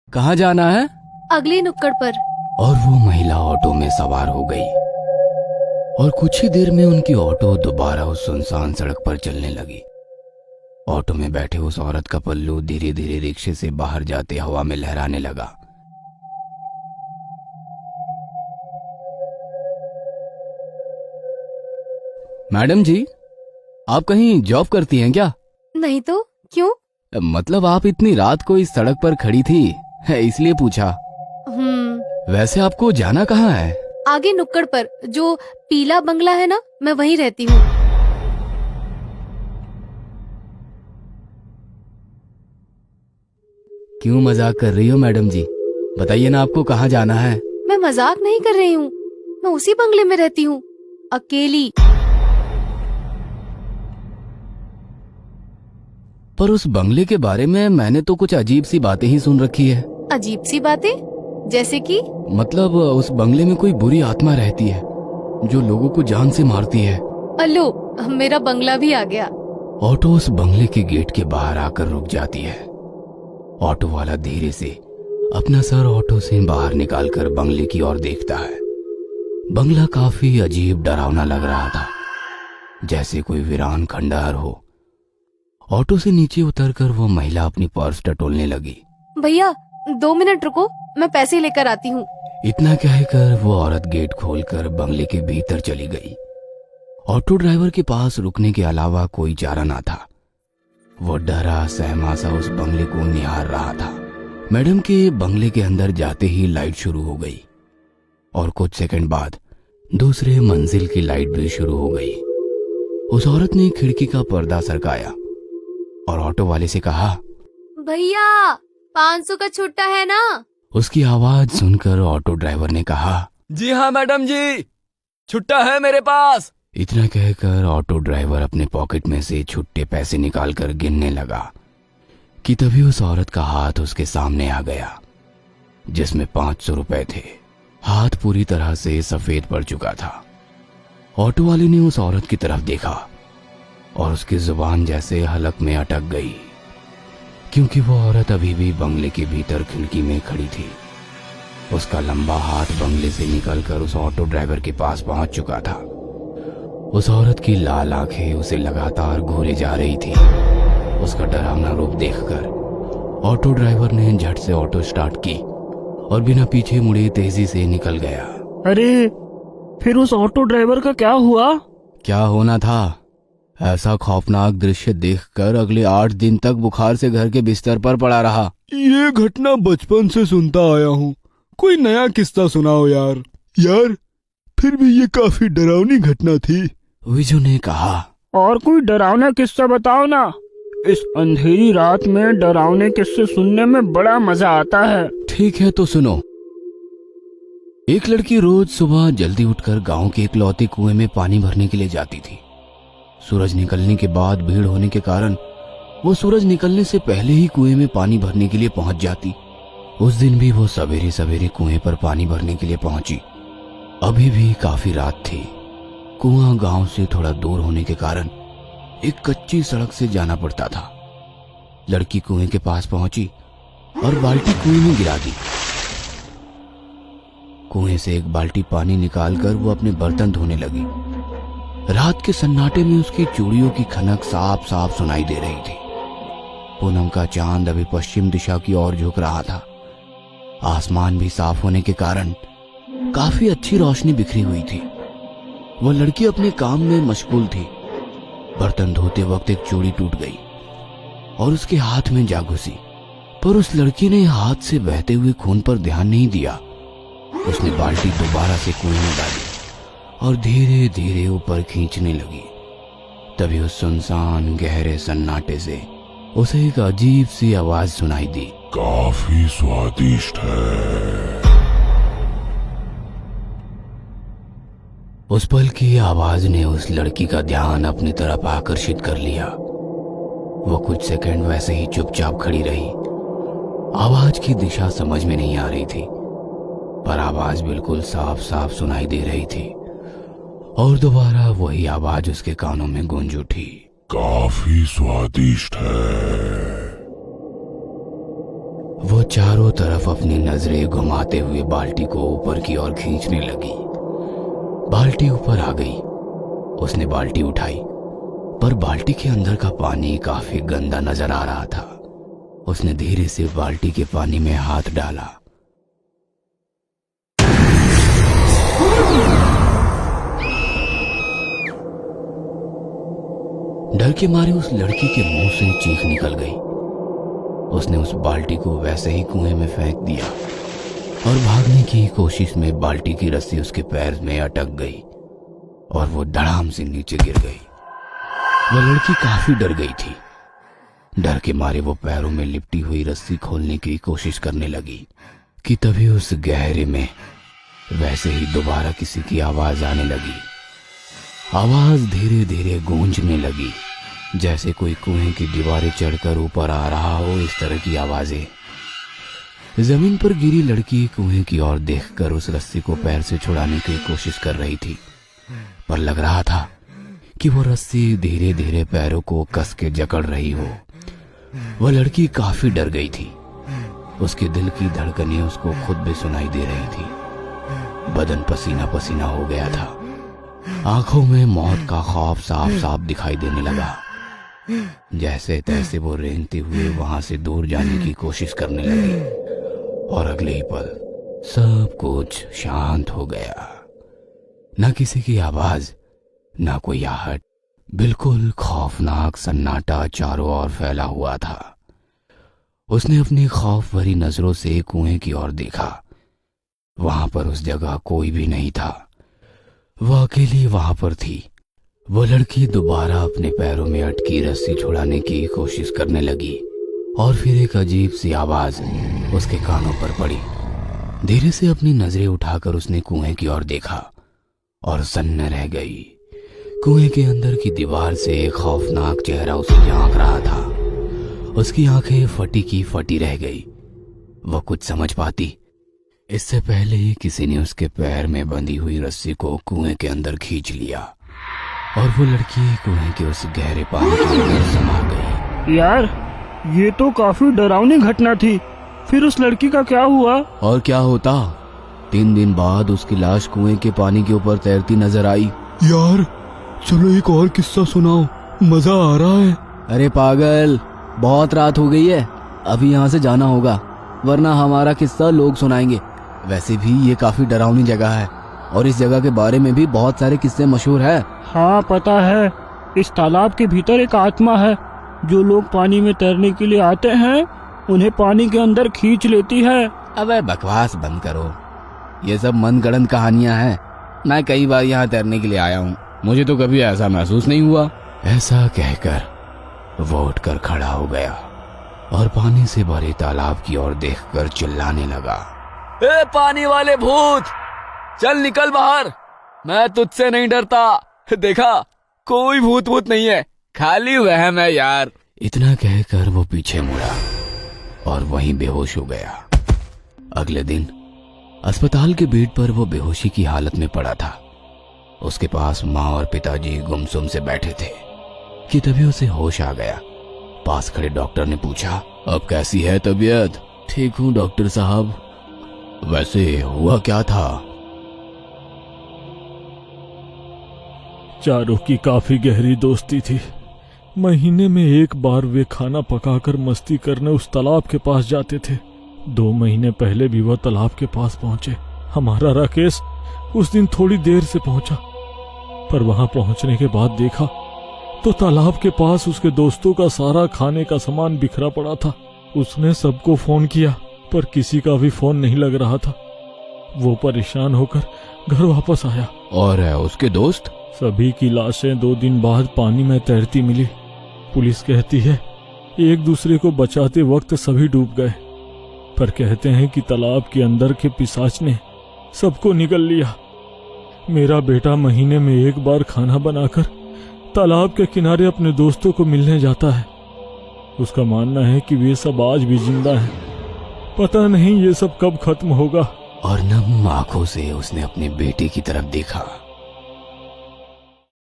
कहाँ जाना है? अगली नुक्कड़ पर। और वो महिला ऑटो में सवार हो गई और कुछ ही देर में उनकी ऑटो दोबारा उस सुनसान सड़क पर चलने लगी। ऑटो में बैठे उस औरत का पल्लू धीरे धीरे रिक्शे से बाहर जाते हवा में लहराने लगा। मैडम जी, आप कहीं जॉब करती हैं क्या? नहीं तो क्यों? मतलब आप इतनी रात को इस सड़क पर खड़ी थी, इसलिए पूछा। वैसे आपको जाना कहाँ है? आगे नुक्कड़ पर जो पीला बंगला है ना, मैं वहीं रहती हूँ। क्यों मजाक कर रही हो मैडम जी? बताइए ना, आपको कहाँ जाना है? मैं मजाक नहीं कर रही हूँ, मैं उसी बंगले में रहती हूँ, अकेली। पर उस बंगले के बारे में मैंने तो कुछ अजीब सी बातें ही सुन रखी है। अजीब सी बातें? जैसे कि? मतलब उस बंगले में कोई बुरी आत्मा रहती है जो लोगों को जान से मारती है। अल्लो, मेरा बंगला भी आ गया। ऑटो उस बंगले के गेट के बाहर आकर रुक जाती है। ऑटो वाला धीरे से अपना सर ऑटो से बाहर निकालकर बंगले की ओर देखता है। बंगला काफी अजीब डरावना लग रहा था, जैसे कोई वीरान खंडहर हो। ऑटो से नीचे उतरकर वो महिला अपनी पर्स टटोलने लगी। भैया 2 मिनट रुको, मैं पैसे लेकर आती हूँ। इतना कहकर वो औरत गेट खोलकर बंगले के भीतर चली गई। ऑटो ड्राइवर के पास रुकने के अलावा कोई चारा ना था। वो डरा सहमा सा उस बंगले को निहार रहा था। मैडम के बंगले के अंदर जाते ही लाइट शुरू हो गई और कुछ सेकंड बाद दूसरे मंजिल की लाइट भी शुरू हो गई। उस औरत ने खिड़की का पर्दा सरकाया और ऑटो वाले से कहा, भैया 500 का छुट्टा है ना? उसकी आवाज सुनकर ऑटो ड्राइवर ने कहा, जी हाँ मैडम जी, छुट्टा है मेरे पास। इतना कहकर ऑटो ड्राइवर अपने पॉकेट में से छुट्टे पैसे निकालकर गिनने लगा कि तभी उस औरत का हाथ उसके सामने आ गया, जिसमें 500 रुपए थे। हाथ पूरी तरह से सफेद पड़ चुका था। ऑटो वाले ने उस औरत की तरफ देखा और उसकी जुबान जैसे हलक में अटक गई, क्योंकि वो औरत अभी भी बंगले के भीतर खिड़की में खड़ी थी। उसका लंबा हाथ बंगले से निकलकर उस ऑटो ड्राइवर के पास पहुंच चुका था। उस औरत की लाल आंखें उसे लगातार घूरे जा रही थी। उसका डरावना रूप देखकर ऑटो ड्राइवर ने झट से ऑटो स्टार्ट की और बिना पीछे मुड़े तेजी से निकल गया। अरे, फिर उस ऑटो ड्राइवर का क्या हुआ? क्या होना था? ऐसा खौफनाक दृश्य देखकर अगले 8 दिन तक बुखार से घर के बिस्तर पर पड़ा रहा। ये घटना बचपन से सुनता आया हूँ, कोई नया किस्सा सुनाओ यार। यार, फिर भी ये काफी डरावनी घटना थी। विजू ने कहा, और कोई डरावना किस्सा बताओ ना। इस अंधेरी रात में डरावने किस्से सुनने में बड़ा मजा आता है। ठीक है तो सुनो। एक लड़की रोज सुबह जल्दी उठकर गांव के इकलौते कुएं में पानी भरने के लिए जाती थी। सूरज निकलने के बाद भीड़ होने के कारण वो सूरज निकलने से पहले ही कुएं में पानी भरने के लिए पहुंच जाती। उस दिन भी वो सवेरे सवेरे कुएं पर पानी भरने के लिए पहुंची। अभी भी काफी रात थी। कुआं गांव से थोड़ा दूर होने के कारण एक कच्ची सड़क से जाना पड़ता था। लड़की कुएं के पास पहुंची और बाल्टी कुएं में गिरा दी। कुएं से एक बाल्टी पानी निकालकर वो अपने बर्तन धोने लगी। रात के सन्नाटे में उसकी चूड़ियों की खनक साफ साफ सुनाई दे रही थी। पूनम का चांद अभी पश्चिम दिशा की ओर झुक रहा था। आसमान भी साफ होने के कारण काफी अच्छी रोशनी बिखरी हुई थी। वो लड़की अपने काम में मशगूल थी। बर्तन धोते वक्त एक चूड़ी टूट गई और उसके हाथ में जा घुसी, पर उस लड़की ने हाथ से बहते हुए खून पर ध्यान नहीं दिया। उसने बाल्टी दोबारा से कुएं में डाली और धीरे धीरे ऊपर खींचने लगी। तभी उस सुनसान गहरे सन्नाटे से उसे एक अजीब सी आवाज सुनाई दी, काफी स्वादिष्ट है। उस पल की आवाज ने उस लड़की का ध्यान अपनी तरफ आकर्षित कर लिया। वो कुछ सेकंड वैसे ही चुपचाप खड़ी रही। आवाज की दिशा समझ में नहीं आ रही थी, पर आवाज बिल्कुल साफ साफ सुनाई दे रही थी और दोबारा वही आवाज उसके कानों में गूंज उठी, काफी स्वादिष्ट है। वो चारों तरफ अपनी नजरें घुमाते हुए बाल्टी को ऊपर की ओर खींचने लगी। बाल्टी ऊपर आ गई। उसने बाल्टी उठाई, पर बाल्टी के अंदर का पानी काफी गंदा नजर आ रहा था। उसने धीरे से बाल्टी के पानी में हाथ डाला। डर के मारे उस लड़की के मुंह से चीख निकल गई। उसने उस बाल्टी को वैसे ही कुएं में फेंक दिया और भागने की कोशिश में बाल्टी की रस्सी उसके पैर में अटक गई और वो धड़ाम से नीचे गिर गई। वह लड़की काफी डर गई थी। डर के मारे वो पैरों में लिपटी हुई रस्सी खोलने की कोशिश करने लगी कि तभी उस गहरे में वैसे ही दोबारा किसी की आवाज आने लगी। आवाज धीरे धीरे गूंजने लगी, जैसे कोई कुएं की दीवारें चढ़कर ऊपर आ रहा हो, इस तरह की आवाजें। जमीन पर गिरी लड़की कुएं की ओर देखकर उस रस्सी को पैर से छुड़ाने की कोशिश कर रही थी, पर लग रहा था कि वो रस्सी धीरे धीरे पैरों को कस के जकड़ रही हो। वह लड़की काफी डर गई थी। उसके दिल की धड़कनें उसको खुद भी सुनाई दे रही थी। बदन पसीना पसीना हो गया था। आंखों में मौत का खौफ साफ साफ दिखाई देने लगा। जैसे तैसे वो रेंगते हुए वहां से दूर जाने की कोशिश करने लगी और अगले ही पल सब कुछ शांत हो गया। न किसी की आवाज, न कोई आहट, बिल्कुल खौफनाक सन्नाटा चारों ओर फैला हुआ था। उसने अपनी खौफ भरी नजरों से कुएं की ओर देखा। वहां पर उस जगह कोई भी नहीं था। वह अकेली वहां पर थी। वो लड़की दोबारा अपने पैरों में अटकी रस्सी छुड़ाने की कोशिश करने लगी और फिर एक अजीब सी आवाज उसके कानों पर पड़ी। धीरे से अपनी नजरें उठाकर उसने कुएं की ओर देखा और सन्न रह गई। कुएं के अंदर की दीवार से एक खौफनाक चेहरा उसे झांक रहा था। उसकी आंखें फटी की फटी रह गई। वह कुछ समझ पाती इससे पहले ही किसी ने उसके पैर में बंधी हुई रस्सी को कुएं के अंदर खींच लिया और वो लड़की कुएं के उस गहरे पानी के अंदर समा गई। यार, ये तो काफी डरावनी घटना थी। फिर उस लड़की का क्या हुआ? और क्या होता, 3 दिन बाद उसकी लाश कुएं के पानी के ऊपर तैरती नजर आई। यार चलो एक और किस्सा सुनाओ, मजा आ रहा है। अरे पागल, बहुत रात हो गई है, अभी यहाँ से जाना होगा, वरना हमारा किस्सा लोग सुनाएंगे। वैसे भी ये काफी डरावनी जगह है और इस जगह के बारे में भी बहुत सारे किस्से मशहूर है। हाँ पता है, इस तालाब के भीतर एक आत्मा है। जो लोग पानी में तैरने के लिए आते हैं उन्हें पानी के अंदर खींच लेती है। अबे बकवास बंद करो, ये सब मनगढ़ंत कहानियां हैं। मैं कई बार यहाँ तैरने के लिए आया हूँ, मुझे तो कभी ऐसा महसूस नहीं हुआ। ऐसा कहकर वो उठकर खड़ा हो गया और पानी से भरे तालाब की ओर देखकर चिल्लाने लगा। ए पानी वाले भूत, चल निकल बाहर, मैं तुझसे नहीं डरता। देखा, कोई भूत भूत नहीं है, खाली वहम है यार। इतना कहकर वो पीछे मुड़ा और वहीं बेहोश हो गया। अगले दिन अस्पताल के बेड पर वो बेहोशी की हालत में पड़ा था। उसके पास माँ और पिताजी गुमसुम से बैठे थे कि तभी उसे होश आ गया। पास खड़े डॉक्टर ने पूछा, अब कैसी है तबीयत? ठीक हूँ डॉक्टर साहब। वैसे हुआ क्या था? चारों की काफी गहरी दोस्ती थी। महीने में एक बार वे खाना पकाकर मस्ती करने उस तालाब के पास जाते थे। 2 महीने पहले भी वह तालाब के पास पहुंचे। हमारा राकेश उस दिन थोड़ी देर से पहुंचा, पर वहां पहुंचने के बाद देखा तो तालाब के पास उसके दोस्तों का सारा खाने का सामान बिखरा पड़ा था। उसने सबको फोन किया, पर किसी का भी फोन नहीं लग रहा था। वो परेशान होकर घर वापस आया। और उसके दोस्त? सभी की लाशें 2 दिन बाद पानी में तैरती मिली। पुलिस कहती है एक दूसरे को बचाते वक्त सभी डूब गए, पर कहते हैं कि तालाब के अंदर के पिशाच ने सबको निगल लिया। मेरा बेटा महीने में एक बार खाना बनाकर तालाब के किनारे अपने दोस्तों को मिलने जाता है। उसका मानना है कि वे सब आज भी जिंदा हैं। पता नहीं ये सब कब खत्म होगा। और नम आंखों से उसने अपने बेटे की तरफ देखा।